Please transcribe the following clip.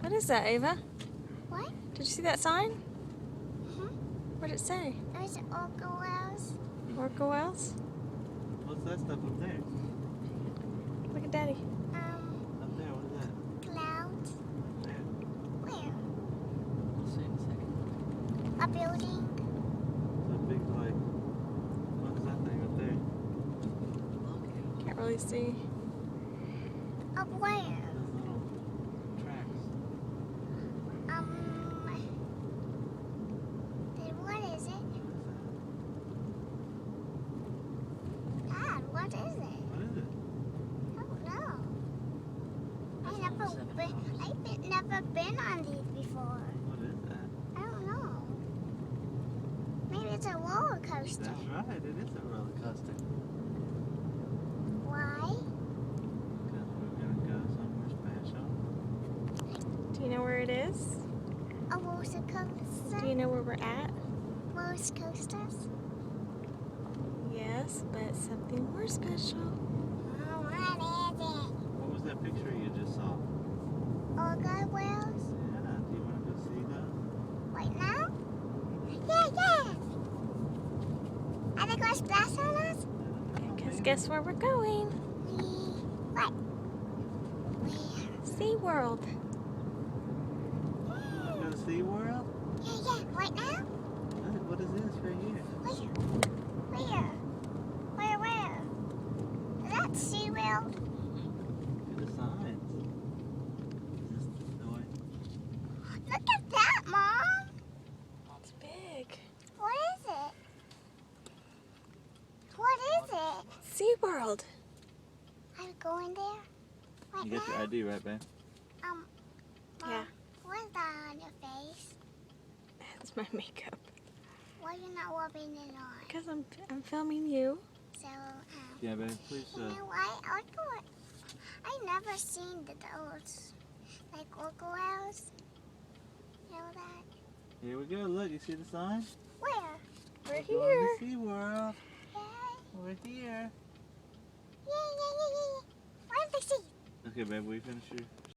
What is that, Ava? What? Did you see that sign? Mm-hmm. What did it say? There's Orca Wells. Orca Wells? What's that stuff up there? Look at Daddy. Up there, what is that? Clouds. There. Where? We'll see in a second. A building. It's a big, like, what is that thing up there? Can't really see. Up where? Those little tracks. Then what is it? What is that? Dad, what is it? What is it? I don't know. I've never been on these before. What is that? I don't know. Maybe it's a roller coaster. That's right, it is a roller coaster. Why? Because we're gonna go somewhere special. Do you know where it is? A roller coaster? Do you know where we're at? Roller coasters? Yes, but something more special. Oh, what is it? What was that picture you just saw? Orca Wells? Yeah, do you want to go see those? Right now? Yeah. Are they going to splash on us? Because guess where we're going? What? SeaWorld. Go to SeaWorld? Yeah. Right now? What is this right here? Where? Is that SeaWorld? Look at the signs. Is this the toy? Look at that, Mom. It's big. What is it? What is it? SeaWorld. I'm going there right You now. got your ID right, babe? Mom, Yeah. what's that on your face? That's my makeup. Why you not rubbing it on? Because I'm filming you. So, Yeah, babe, please. you know what? I never seen those, like Orca Wells. You know that? Here we go. Look, you see the sign? Where? We're We're here. going to SeaWorld. Yay. We're here. Yeah. Where's the sea? Okay, babe, will you finish your